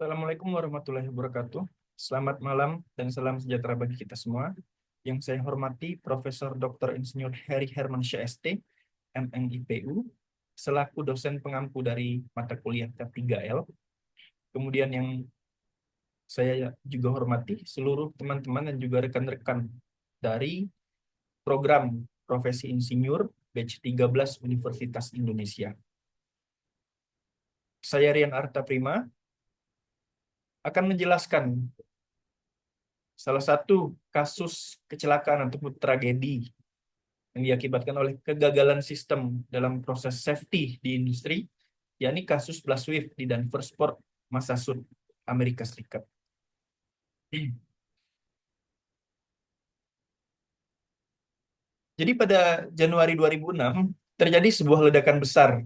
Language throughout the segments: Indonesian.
Assalamualaikum warahmatullahi wabarakatuh. Selamat malam dan salam sejahtera bagi kita semua. Yang saya hormati Profesor Dr. Insinyur Heri Hermansyah ST, MNIPU, selaku dosen pengampu dari mata kuliah K3L. Kemudian yang saya juga hormati seluruh teman-teman dan juga rekan-rekan dari program Profesi Insinyur Batch 13 Universitas Indonesia. Saya Rian Arta Prima akan menjelaskan salah satu kasus kecelakaan ataupun tragedi yang diakibatkan oleh kegagalan sistem dalam proses safety di industri, yakni kasus blast wave di Danforsport, Massachusetts, Amerika Serikat. Jadi pada Januari 2006 terjadi sebuah ledakan besar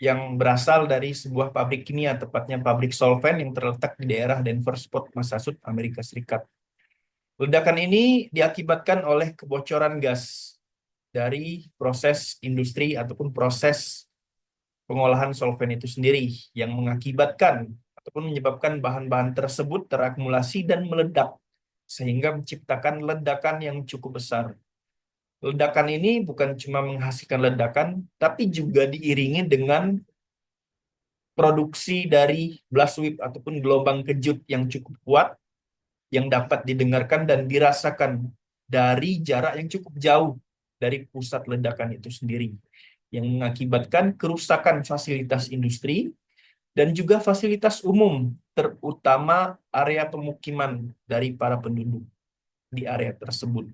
yang berasal dari sebuah pabrik kimia, tepatnya pabrik solvent yang terletak di daerah Danforsport, Massachusetts, Amerika Serikat. Ledakan ini diakibatkan oleh kebocoran gas dari proses industri ataupun proses pengolahan solvent itu sendiri yang mengakibatkan ataupun menyebabkan bahan-bahan tersebut terakumulasi dan meledak sehingga menciptakan ledakan yang cukup besar. Ledakan ini bukan cuma menghasilkan ledakan, tapi juga diiringi dengan produksi dari blast wave ataupun gelombang kejut yang cukup kuat yang dapat didengarkan dan dirasakan dari jarak yang cukup jauh dari pusat ledakan itu sendiri, yang mengakibatkan kerusakan fasilitas industri dan juga fasilitas umum, terutama area pemukiman dari para penduduk di area tersebut.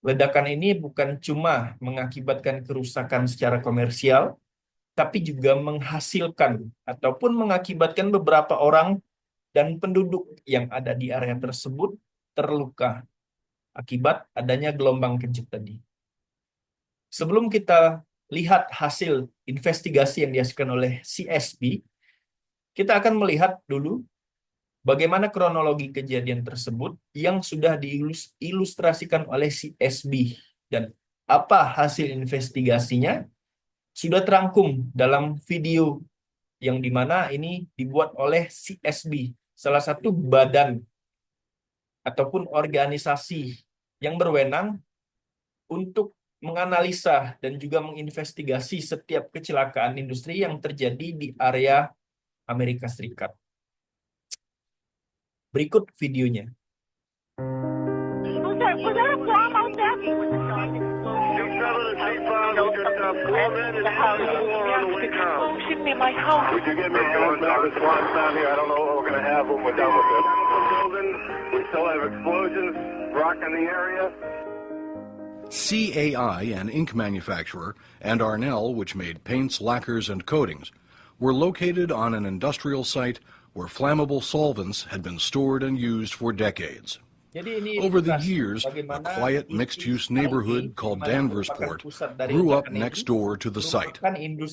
Ledakan ini bukan cuma mengakibatkan kerusakan secara komersial, tapi juga menghasilkan ataupun mengakibatkan beberapa orang dan penduduk yang ada di area tersebut terluka akibat adanya gelombang kejut tadi. Sebelum kita lihat hasil investigasi yang dihasilkan oleh CSB, kita akan melihat dulu bagaimana kronologi kejadian tersebut yang sudah diilustrasikan oleh CSB dan apa hasil investigasinya sudah terangkum dalam video yang dimana ini dibuat oleh CSB, salah satu badan ataupun organisasi yang berwenang untuk menganalisa dan juga menginvestigasi setiap kecelakaan industri yang terjadi di area Amerika Serikat. Berikut videonya. Was there a bomb out there? Shoot me in my house. Would you get me a response down here? I don't know what we're going to have when we're done with this. We still have explosions rocking the area. CAI, an ink manufacturer, and Arnell, which made paints, lacquers, and coatings, were located on an industrial site where flammable solvents had been stored and used for decades. Over the years, a quiet mixed-use neighborhood called Danversport grew up next door to the site.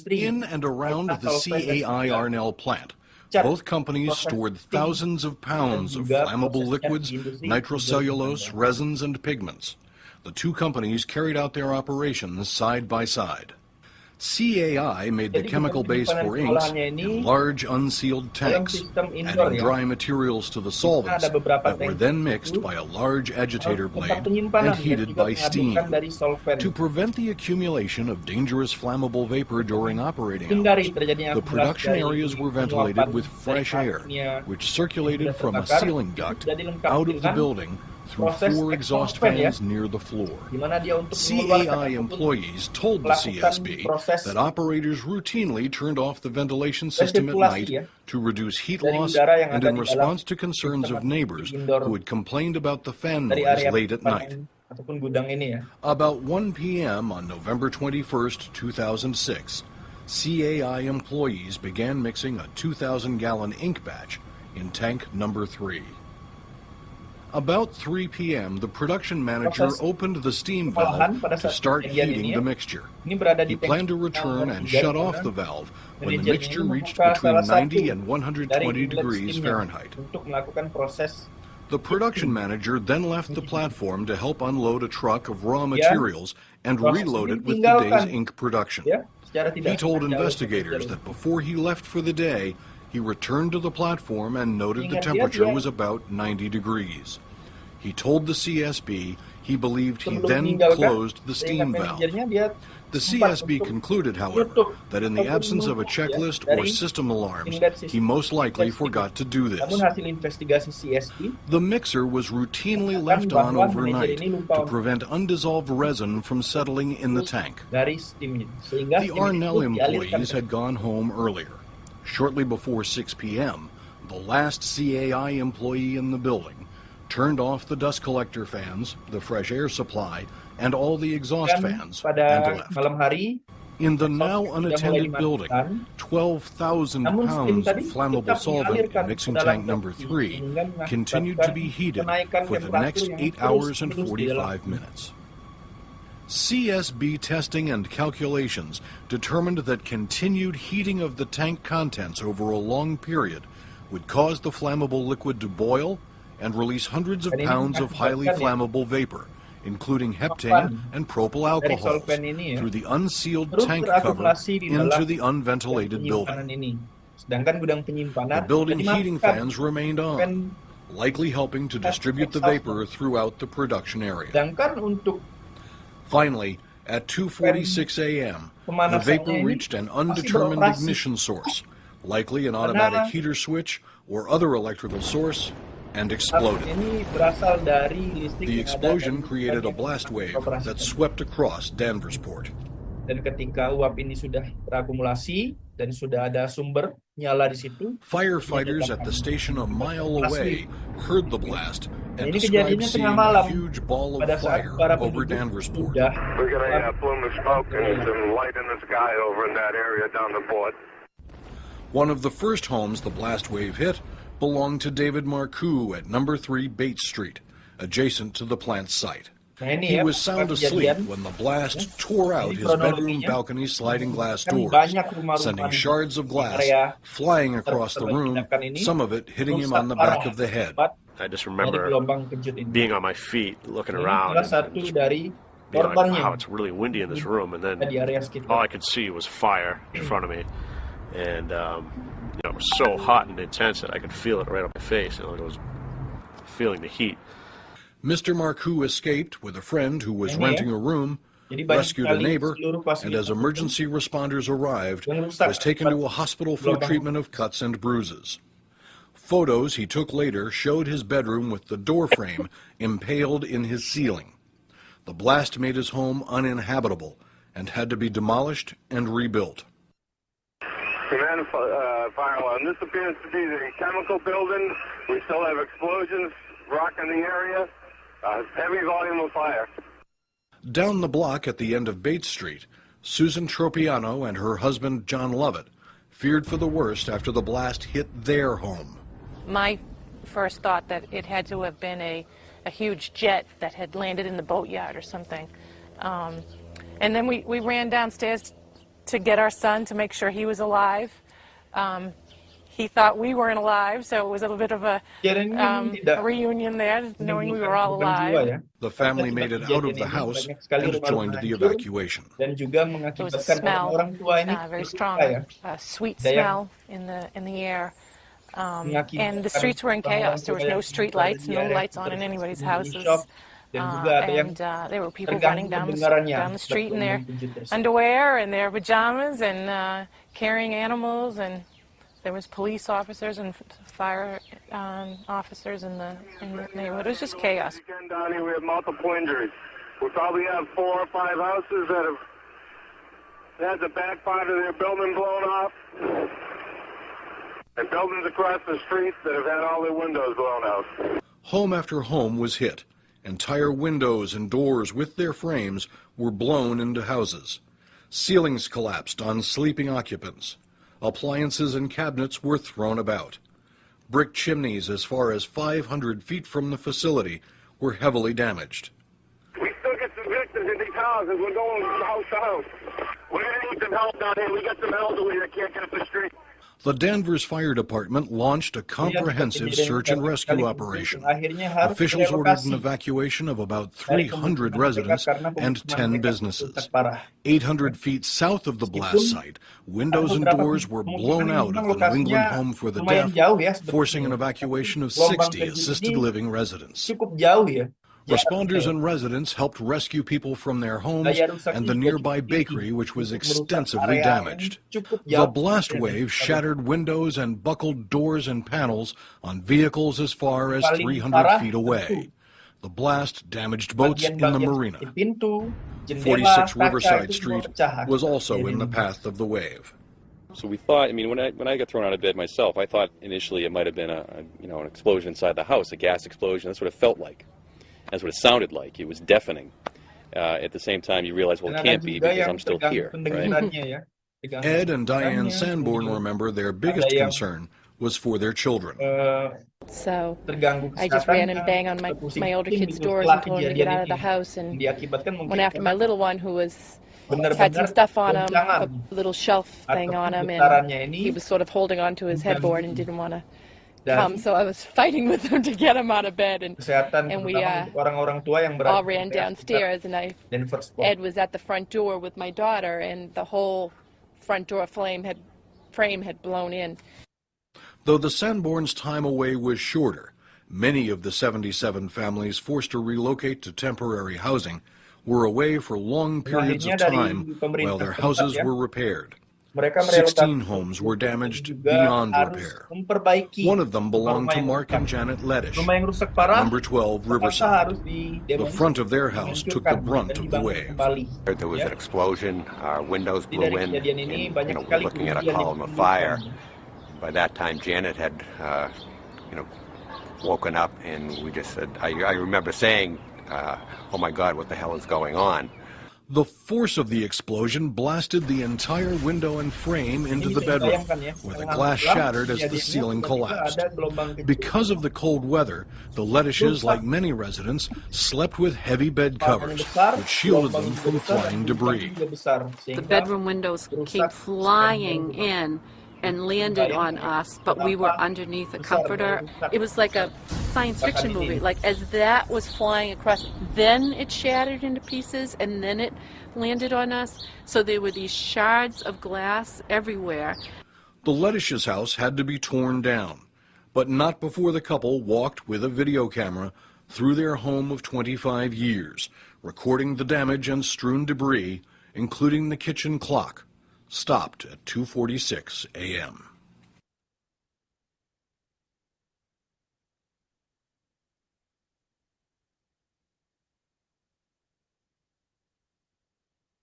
In and around the CAI Arnell plant, both companies stored thousands of pounds of flammable liquids, nitrocellulose, resins, and pigments. The two companies carried out their operations side by side. CAI made the chemical base for inks in large unsealed tanks, adding dry materials to the solvents that were then mixed by a large agitator blade and heated by steam. To prevent the accumulation of dangerous flammable vapor during operating hours, the production areas were ventilated with fresh air, which circulated from a sealing duct out of the building through 4 exhaust fans near the floor. CAI employees told the CSB that operators routinely turned off the ventilation system at night to reduce heat loss and in response to concerns of neighbors who had complained about the fan noise late at night. About 1 p.m. on November 21st, 2006, CAI employees began mixing a 2,000-gallon ink batch in tank number 3. About 3 p.m., the production manager opened the steam valve to start heating the mixture. He planned to return and shut off the valve when the mixture reached between 90 and 120 degrees Fahrenheit. The production manager then left the platform to help unload a truck of raw materials and reload it with the day's ink production. He told investigators that before he left for the day, he returned to the platform and noted the temperature was about 90 degrees. He told the CSB he believed he then closed the steam valve. The CSB concluded, however, that in the absence of a checklist or system alarms, he most likely forgot to do this. Namun hasil investigasi CSB, The mixer was routinely left on overnight to prevent undissolved resin from settling in the tank. dari steam, sehingga The steam Arnell itu dialirkan employees had gone home earlier. Shortly before 6 p.m., the last CAI employee in the building turned off the dust collector fans, the fresh air supply, and all the exhaust Dan fans, and pada left. malam hari, In the now unattended building, 12,000 namun steam pounds of tadi flammable tetap solvent dialirkan in ke mixing dalam tank number tangki, 3 sehingga continued to be mengakibatkan heated kenaikan for the temperatur next yang 8 hours and terus-menerus di dalam 45 minutes. CSB testing and calculations determined that continued heating of the tank contents over a long period would cause the flammable liquid to boil and release hundreds of Dan ini pounds of highly mengakibatkan flammable vapor, including heptane and propyl dari alcohols, solvent ini through the unsealed terus tank cover berakumulasi di into dalam the unventilated penyimpanan building. ini. Sedangkan gudang The penyimpanan building dimatikan. heating fans remained on, Dan likely helping to distribute the vapor throughout the production area. sedangkan untuk Finally, at 2:46 a.m., the pemanasannya vapor ini reached an masih undetermined beroperasi. ignition source, likely an automatic heater switch or other electrical source, and exploded. Ini berasal dari listrik The yang ada explosion dari created a bagian blast wave operasi. that swept across Danversport. Dan ketika uap ini sudah terakumulasi dan sudah ada sumber nyala di situ, Firefighters at the station a mile away heard the blast and ini described kejadiannya seeing tengah malam a huge ball of pada saat fire para over penduduk Danversport. sudah We're going to plume of smoke and some light in the sky over in that area down the port. One of the first homes the blast wave hit belonged to David Marcoux at number 3 Bates Street, adjacent to the plant site. Nah, ini He ya, was sound asleep kejadian. when the blast tore out Ini his bedroom kronologinya. balcony sliding glass Kan doors, banyak rumah-rumah sending di shards of glass area flying across the room, terledakan ini some of it hitting him on the back of the head. I just Dari remember gelombang kejut ini. being on my feet, looking Ini around, salah and satu just dari being like, korbannya wow, it's really windy in this room. And then di area all sekitar. I could see was fire in front of me. And, it was so hot and intense that I could feel it right on my face. I was feeling the heat. Mr. Marcoux escaped with a friend who was Ini ya. renting a room, Jadi banyak rescued a sekali neighbor, seluruh and as fasilitas emergency responders arrived, yang rusak was taken to a akibat hospital for gelombang. treatment of cuts and bruises. Photos he took later showed his bedroom with the door frame impaled in his ceiling. The blast made his home uninhabitable and had to be demolished and rebuilt. Command fire alarm. This appears to be the chemical building. We still have explosions rocking the area. Heavy volume of fire. Down the block at the end of Bates Street, Susan Tropiano and her husband John Lovett feared for the worst after the blast hit their home. My first thought that it had to have been a huge jet that had landed in the boatyard or something. And then we ran downstairs to get our son to make sure he was alive. He thought we weren't alive, so it was a little bit of a reunion there, knowing we were all alive. The family made it out of the house and joined the evacuation. Dan juga There was a mengakibatkan smell, orang tua ini very terluka strong, ya. sweet Ada yang smell in the air. And the streets were in chaos. There was no street lights, no lights on in anybody's houses. Dan juga ada yang And there were people terganggu running down pendengarannya the street in their gelombang kejut tersebut. underwear and their pajamas and carrying animals, and there was police officers and fire officers in the neighborhood. It was just chaos. Again, down here we have multiple injuries. We probably have 4 or 5 houses that have had the back part of their building blown off. And buildings across the street that have had all their windows blown out. Home after home was hit. Entire windows and doors with their frames were blown into houses. Ceilings collapsed on sleeping occupants. Appliances and cabinets were thrown about. Brick chimneys as far as 500 feet from the facility were heavily damaged. We still get some victims in these houses. We're going house to house. We're gonna need some help down here. We got some elderly that can't get up the street. The Danvers Fire Department launched a comprehensive search and rescue operation. Officials ordered an evacuation of about 300 residents and 10 businesses. 800 feet south of the blast site, windows and doors were blown out of the New England Home for the Deaf, forcing an evacuation of 60 assisted living residents. Cukup jauh ya. Responders and residents helped rescue people from their homes and the nearby bakery, which was extensively damaged. The blast wave shattered windows and buckled doors and panels on vehicles as far as 300 feet away. The blast damaged boats in the marina. 46 Riverside Street was also in the path of the wave. So we thought, I mean, when I got thrown out of bed myself, I thought initially it might have been an explosion inside the house, a gas explosion. That's what it felt like. That's what it sounded like. It was deafening. At the same time, you realize, well, it can't be because I'm still here. Right? Ed and Diane Sanborn remember their biggest concern was for their children. So I just ran and banged on my older kids' doors and told them to get out of the house, and went after my little one who had some stuff on him, a little shelf thing on him, and he was sort of holding on to his headboard and didn't want to come, so I was fighting with him to get him out of bed, and we all ran downstairs, and Ed was at the front door with my daughter, and the whole front door frame had blown in. Though the Sanborns' time away was shorter, many of the 77 families forced to relocate to temporary housing were away for long periods of time while their houses were repaired. 16 homes were damaged beyond repair. One of them belonged to Mark and Janet Lettish, number 12 Riverside. The front of their house took the brunt of the wave. There was an explosion, our windows blew in, and we're looking at a column of fire. By that time, Janet had, woken up, and we just said, I remember saying, oh my God, what the hell is going on? The force of the explosion blasted the entire window and frame into the bedroom, where the glass shattered as the ceiling collapsed. Because of the cold weather, the Lettishes, like many residents, slept with heavy bed covers, which shielded them from flying debris. The bedroom windows came flying in and landed on us, but we were underneath a comforter. It was like a science fiction movie. Like, as that was flying across, then it shattered into pieces, and then it landed on us. So there were these shards of glass everywhere. The Lettishes' house had to be torn down, but not before the couple walked with a video camera through their home of 25 years, recording the damage and strewn debris, including the kitchen clock, stopped at 2:46 a.m.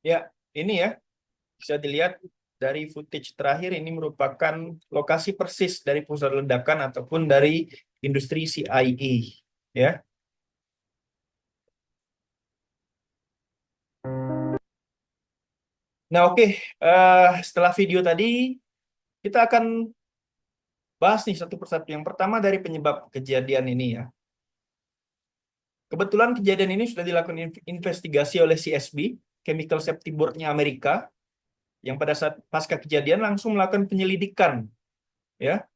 Ya, ini ya, bisa dilihat dari footage terakhir, ini merupakan lokasi persis dari pusat ledakan ataupun dari industri CIA, ya. Nah, oke. Setelah video tadi, kita akan bahas nih satu persatu. Yang pertama dari penyebab kejadian ini ya. Kebetulan kejadian ini sudah dilakukan investigasi oleh CSB, Chemical Safety Board-nya Amerika, yang pada saat pasca kejadian langsung melakukan penyelidikan, ya,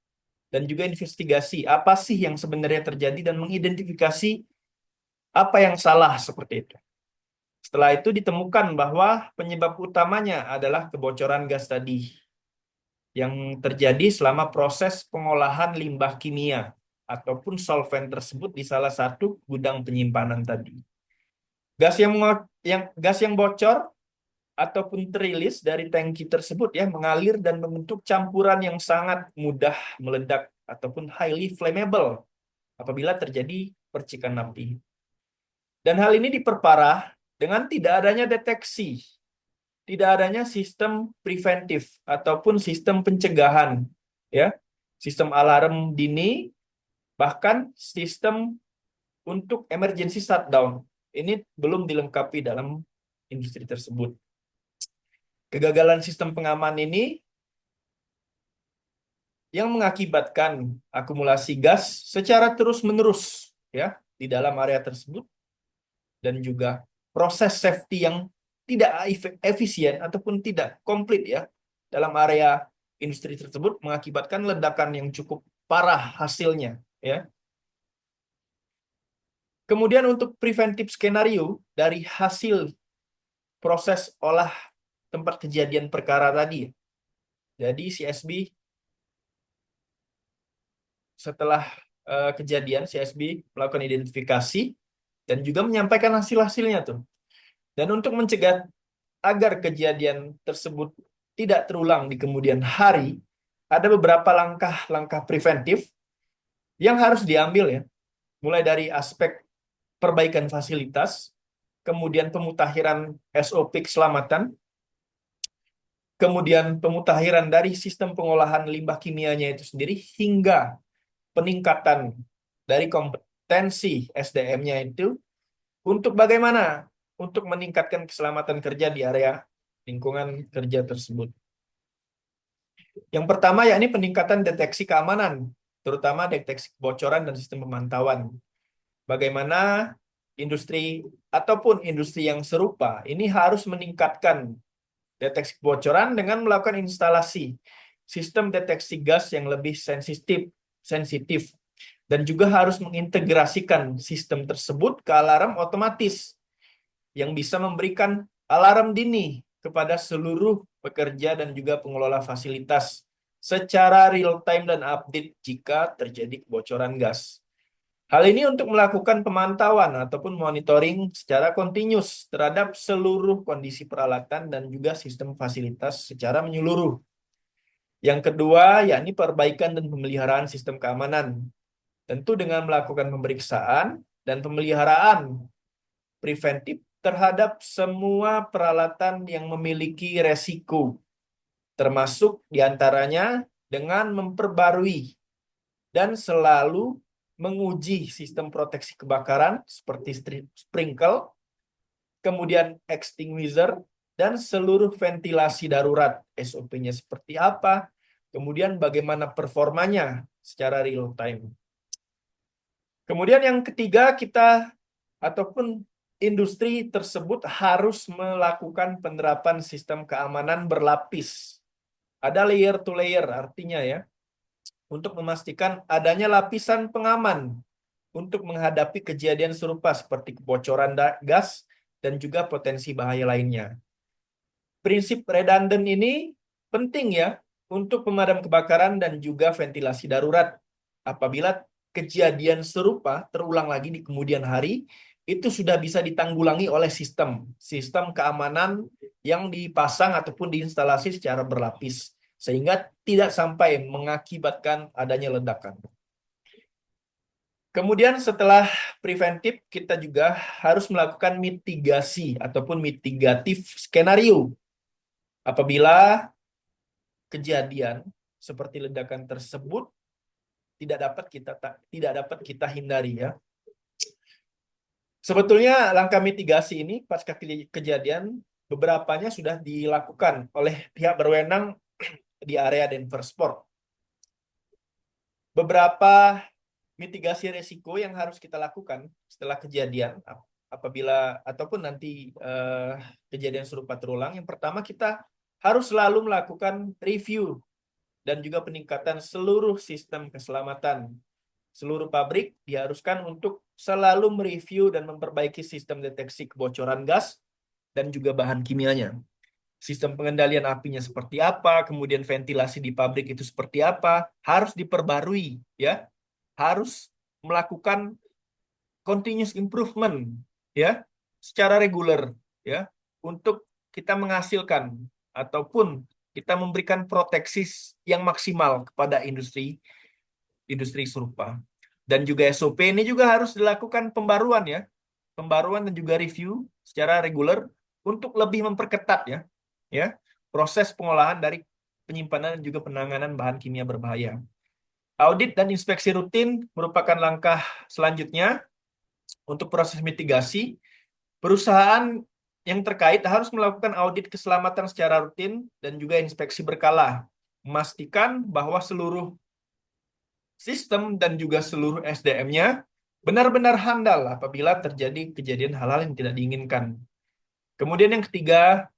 dan juga investigasi apa sih yang sebenarnya terjadi dan mengidentifikasi apa yang salah seperti itu. Setelah itu ditemukan bahwa penyebab utamanya adalah kebocoran gas tadi yang terjadi selama proses pengolahan limbah kimia ataupun solvent tersebut di salah satu gudang penyimpanan tadi. Gas yang bocor ataupun terilis dari tangki tersebut ya mengalir dan membentuk campuran yang sangat mudah meledak ataupun highly flammable apabila terjadi percikan api. Dan hal ini diperparah dengan tidak adanya deteksi, tidak adanya sistem preventif ataupun sistem pencegahan, ya, sistem alarm dini, bahkan sistem untuk emergency shutdown. Ini belum dilengkapi dalam industri tersebut. Kegagalan sistem pengaman ini yang mengakibatkan akumulasi gas secara terus-menerus, ya, di dalam area tersebut, dan juga proses safety yang tidak efisien ataupun tidak komplit ya dalam area industri tersebut, mengakibatkan ledakan yang cukup parah hasilnya ya. Kemudian untuk preventif skenario dari hasil proses olah tempat kejadian perkara tadi. Jadi CSB setelah kejadian, CSB melakukan identifikasi dan juga menyampaikan hasil-hasilnya tuh. Dan untuk mencegah agar kejadian tersebut tidak terulang di kemudian hari, ada beberapa langkah-langkah preventif yang harus diambil ya. Mulai dari aspek perbaikan fasilitas, kemudian pemutakhiran SOP keselamatan, kemudian pemutakhiran dari sistem pengolahan limbah kimianya itu sendiri, hingga peningkatan dari kompetensi SDM-nya itu untuk bagaimana untuk meningkatkan keselamatan kerja di area lingkungan kerja tersebut. Yang pertama yakni peningkatan deteksi keamanan, terutama deteksi kebocoran dan sistem pemantauan. Bagaimana industri ataupun industri yang serupa ini harus meningkatkan deteksi kebocoran dengan melakukan instalasi sistem deteksi gas yang lebih sensitif dan juga harus mengintegrasikan sistem tersebut ke alarm otomatis yang bisa memberikan alarm dini kepada seluruh pekerja dan juga pengelola fasilitas secara real time dan update jika terjadi kebocoran gas. Hal ini untuk melakukan pemantauan ataupun monitoring secara kontinus terhadap seluruh kondisi peralatan dan juga sistem fasilitas secara menyeluruh. Yang kedua, yakni perbaikan dan pemeliharaan sistem keamanan. Tentu dengan melakukan pemeriksaan dan pemeliharaan preventif terhadap semua peralatan yang memiliki resiko, termasuk diantaranya dengan memperbarui dan selalu menguji sistem proteksi kebakaran seperti sprinkle, kemudian extinguisher, dan seluruh ventilasi darurat. SOP-nya seperti apa, kemudian bagaimana performanya secara real time. Kemudian yang ketiga, kita ataupun industri tersebut harus melakukan penerapan sistem keamanan berlapis. Ada layer to layer artinya ya, untuk memastikan adanya lapisan pengaman untuk menghadapi kejadian serupa seperti kebocoran gas dan juga potensi bahaya lainnya. Prinsip redundant ini penting ya untuk pemadam kebakaran dan juga ventilasi darurat. Apabila kejadian serupa terulang lagi di kemudian hari, itu sudah bisa ditanggulangi oleh sistem keamanan yang dipasang ataupun diinstalasi secara berlapis, sehingga tidak sampai mengakibatkan adanya ledakan. Kemudian setelah preventif, kita juga harus melakukan mitigasi ataupun mitigatif skenario. Apabila kejadian seperti ledakan tersebut tidak dapat kita hindari ya. Sebetulnya langkah mitigasi ini pasca kejadian beberapanya sudah dilakukan oleh pihak berwenang di area Denver Sport. Beberapa mitigasi risiko yang harus kita lakukan setelah kejadian apabila ataupun nanti kejadian serupa terulang. Yang pertama, kita harus selalu melakukan review dan juga peningkatan seluruh sistem keselamatan. Seluruh pabrik diharuskan untuk selalu mereview dan memperbaiki sistem deteksi kebocoran gas dan juga bahan kimianya. Sistem pengendalian apinya seperti apa, kemudian ventilasi di pabrik itu seperti apa, harus diperbarui ya. Harus melakukan continuous improvement ya secara reguler ya untuk kita menghasilkan ataupun kita memberikan proteksi yang maksimal kepada industri serupa. Dan juga SOP ini juga harus dilakukan pembaruan ya. Pembaruan dan juga review secara reguler untuk lebih memperketat ya proses pengolahan dari penyimpanan dan juga penanganan bahan kimia berbahaya. Audit dan inspeksi rutin merupakan langkah selanjutnya untuk proses mitigasi. Perusahaan yang terkait harus melakukan audit keselamatan secara rutin dan juga inspeksi berkala, memastikan bahwa seluruh sistem dan juga seluruh SDM-nya benar-benar handal apabila terjadi kejadian hal-hal yang tidak diinginkan. Kemudian yang ketiga,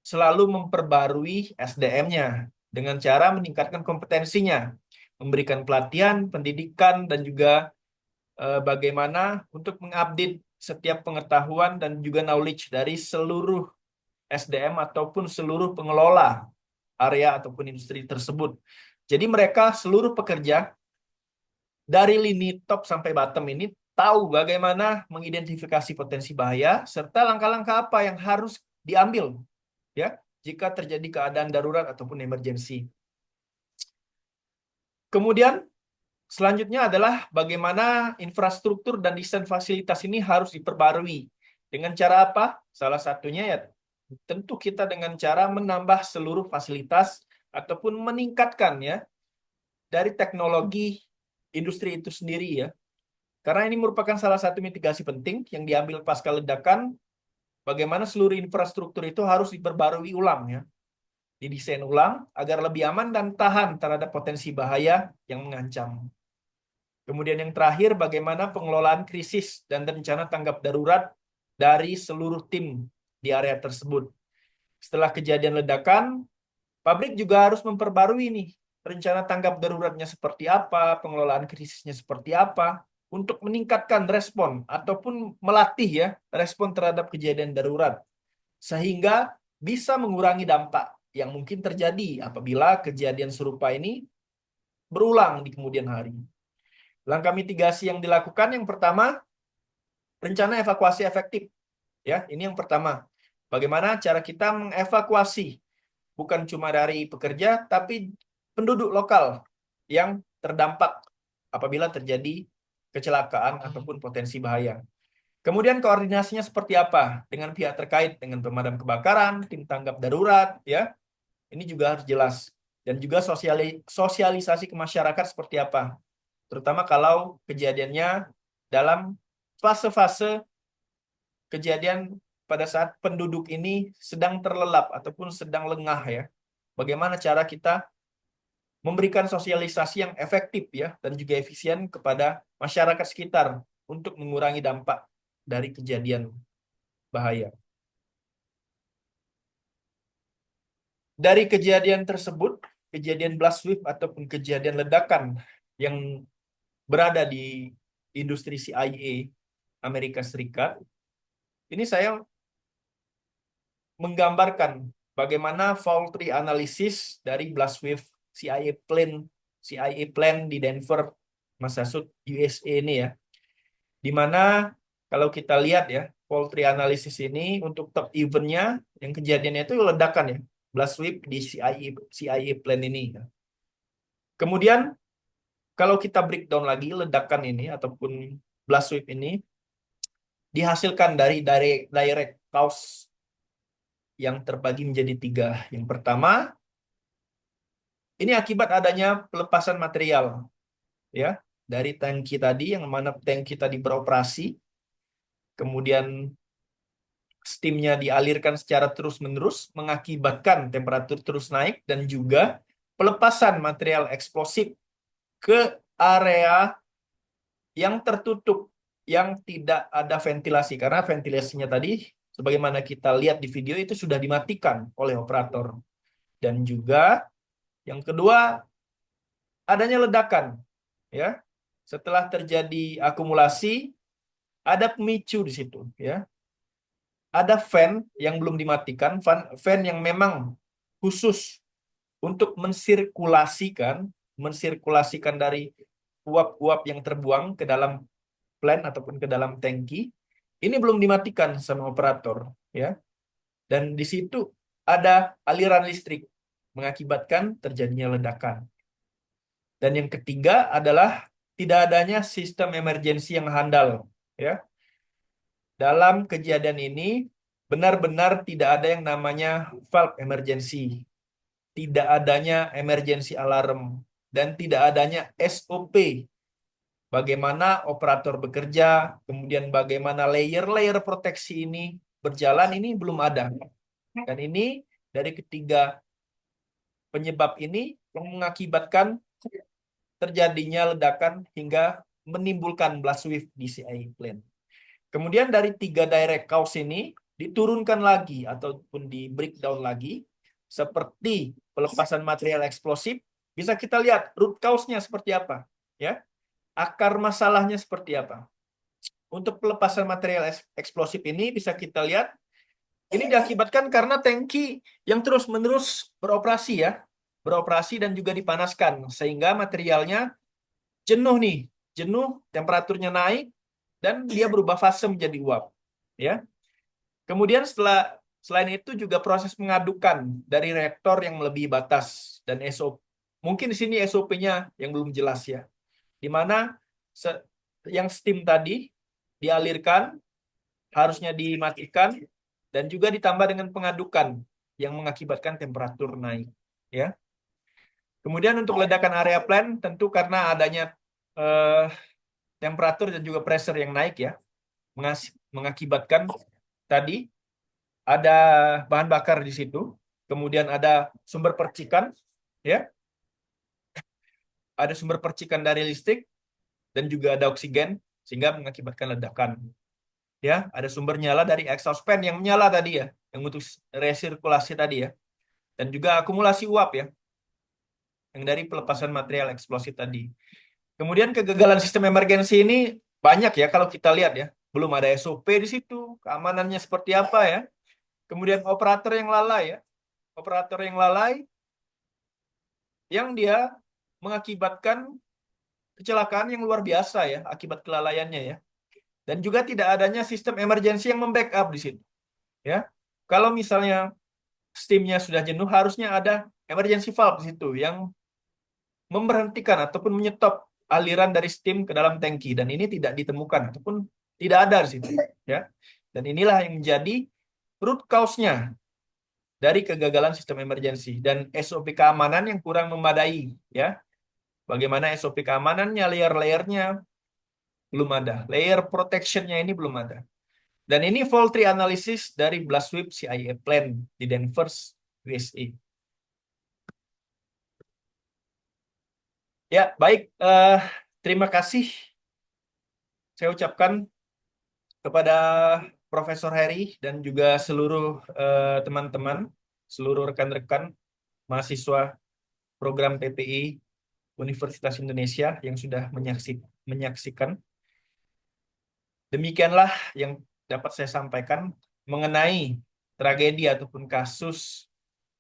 selalu memperbarui SDM-nya dengan cara meningkatkan kompetensinya, memberikan pelatihan, pendidikan, dan juga bagaimana untuk mengupdate setiap pengetahuan dan juga knowledge dari seluruh SDM ataupun seluruh pengelola area ataupun industri tersebut. Jadi mereka seluruh pekerja dari lini top sampai bottom ini tahu bagaimana mengidentifikasi potensi bahaya serta langkah-langkah apa yang harus diambil ya jika terjadi keadaan darurat ataupun emergensi. Kemudian selanjutnya adalah bagaimana infrastruktur dan desain fasilitas ini harus diperbarui. Dengan cara apa? Salah satunya ya tentu kita dengan cara menambah seluruh fasilitas ataupun meningkatkan ya dari teknologi industri itu sendiri ya. Karena ini merupakan salah satu mitigasi penting yang diambil pasca ledakan, bagaimana seluruh infrastruktur itu harus diperbarui ulang ya. Didesain ulang agar lebih aman dan tahan terhadap potensi bahaya yang mengancam. Kemudian yang terakhir, bagaimana pengelolaan krisis dan rencana tanggap darurat dari seluruh tim di area tersebut. Setelah kejadian ledakan, pabrik juga harus memperbarui nih rencana tanggap daruratnya seperti apa, pengelolaan krisisnya seperti apa, untuk meningkatkan respon ataupun melatih ya respon terhadap kejadian darurat. Sehingga bisa mengurangi dampak yang mungkin terjadi apabila kejadian serupa ini berulang di kemudian hari. Langkah mitigasi yang dilakukan yang pertama, rencana evakuasi efektif. Ya, ini yang pertama. Bagaimana cara kita mengevakuasi bukan cuma dari pekerja tapi penduduk lokal yang terdampak apabila terjadi kecelakaan ataupun potensi bahaya. Kemudian koordinasinya seperti apa dengan pihak terkait, dengan pemadam kebakaran, tim tanggap darurat, ya. Ini juga harus jelas. Dan juga sosialisasi ke masyarakat seperti apa. Terutama kalau kejadiannya dalam fase-fase kejadian pada saat penduduk ini sedang terlelap ataupun sedang lengah ya. Bagaimana cara kita memberikan sosialisasi yang efektif ya dan juga efisien kepada masyarakat sekitar untuk mengurangi dampak dari kejadian bahaya. Dari kejadian tersebut, kejadian blast wave ataupun kejadian ledakan yang berada di industri CIA Amerika Serikat, ini saya menggambarkan bagaimana fault tree analysis dari blast wave CIA plane di Denver, Massachusetts, USA ini ya. Dimana kalau kita lihat ya, fault tree analysis ini untuk top eventnya, yang kejadiannya itu ledakan ya, blast wave di CIA plane ini. Kemudian kalau kita breakdown lagi ledakan ini ataupun blast wave ini dihasilkan dari direct cause yang terbagi menjadi 3. Yang pertama, ini akibat adanya pelepasan material ya dari tangki tadi, yang mana tangki tadi beroperasi, kemudian steamnya dialirkan secara terus-menerus mengakibatkan temperatur terus naik dan juga pelepasan material eksplosif ke area yang tertutup, yang tidak ada ventilasi, karena ventilasinya tadi sebagaimana kita lihat di video itu sudah dimatikan oleh operator. Dan juga yang kedua, adanya ledakan ya. Setelah terjadi akumulasi, ada pemicu di situ ya. Ada fan yang belum dimatikan, fan yang memang khusus untuk mensirkulasikan dari uap-uap yang terbuang ke dalam plant ataupun ke dalam tangki. Ini belum dimatikan sama operator ya. Dan di situ ada aliran listrik mengakibatkan terjadinya ledakan. Dan yang ketiga adalah tidak adanya sistem emergensi yang handal ya. Dalam kejadian ini benar-benar tidak ada yang namanya valve emergency, tidak adanya emergency alarm, dan tidak adanya SOP. Bagaimana operator bekerja, kemudian bagaimana layer-layer proteksi ini berjalan, ini belum ada. Dan ini dari ketiga penyebab ini yang mengakibatkan terjadinya ledakan hingga menimbulkan blast wave di CIA plane. Kemudian dari 3 direct cause ini diturunkan lagi ataupun di breakdown lagi seperti pelepasan material eksplosif, bisa kita lihat root cause-nya seperti apa, ya. Akar masalahnya seperti apa. Untuk pelepasan material eksplosif ini bisa kita lihat ini diakibatkan karena tangki yang terus-menerus beroperasi, ya. Beroperasi dan juga dipanaskan sehingga materialnya jenuh nih, jenuh, temperaturnya naik dan dia berubah fase menjadi uap, ya. Kemudian selain itu juga proses pengadukan dari reaktor yang melebihi batas dan SOP. Mungkin di sini SOP-nya yang belum jelas, ya. Di mana yang steam tadi dialirkan harusnya dimatikan dan juga ditambah dengan pengadukan yang mengakibatkan temperatur naik, ya. Kemudian untuk ledakan area plant tentu karena adanya temperatur dan juga pressure yang naik, ya, mengakibatkan tadi ada bahan bakar di situ, kemudian ada sumber percikan, ya, ada sumber percikan dari listrik dan juga ada oksigen sehingga mengakibatkan ledakan, ya. Ada sumber nyala dari exhaust fan yang menyala tadi, ya, yang untuk resirkulasi tadi, ya, dan juga akumulasi uap, ya, yang dari pelepasan material eksplosif tadi. Kemudian kegagalan sistem emergensi ini banyak, ya, kalau kita lihat, ya. Belum ada SOP di situ, keamanannya seperti apa, ya. Kemudian operator yang lalai, ya. Operator yang lalai yang dia mengakibatkan kecelakaan yang luar biasa, ya, akibat kelalaiannya, ya. Dan juga tidak adanya sistem emergensi yang membackup di situ, ya. Kalau misalnya steamnya sudah jenuh, harusnya ada emergency valve di situ yang memberhentikan ataupun menyetop aliran dari steam ke dalam tangki, dan ini tidak ditemukan ataupun tidak ada di situ, ya. Dan inilah yang menjadi root cause-nya dari kegagalan sistem emergensi dan SOP keamanan yang kurang memadai, ya. Bagaimana SOP keamanannya, layer-layernya belum ada, layer protection-nya ini belum ada. Dan ini fault tree analysis dari Blastwave CIA plant di Denver, USA. Ya, baik. Terima kasih saya ucapkan kepada Profesor Heri dan juga seluruh teman-teman, seluruh rekan-rekan mahasiswa program PPI Universitas Indonesia yang sudah menyaksikan. Demikianlah yang dapat saya sampaikan mengenai tragedi ataupun kasus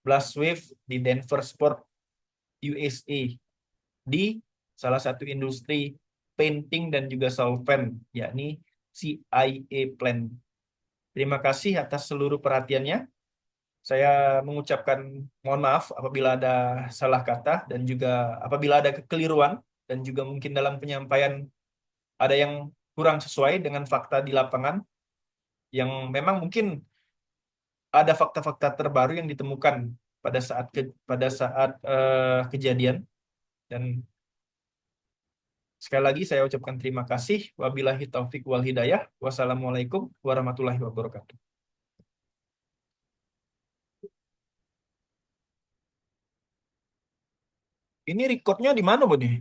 Blastwave di Denver Sport, USA, di salah satu industri painting dan juga solvent, yakni CIA plant. Terima kasih atas seluruh perhatiannya. Saya mengucapkan mohon maaf apabila ada salah kata dan juga apabila ada kekeliruan dan juga mungkin dalam penyampaian ada yang kurang sesuai dengan fakta di lapangan yang memang mungkin ada fakta-fakta terbaru yang ditemukan pada saat kejadian. Dan sekali lagi saya ucapkan terima kasih. Wabillahi taufik wal hidayah. Wassalamualaikum warahmatullahi wabarakatuh. Ini recordnya di mana, Bu nih?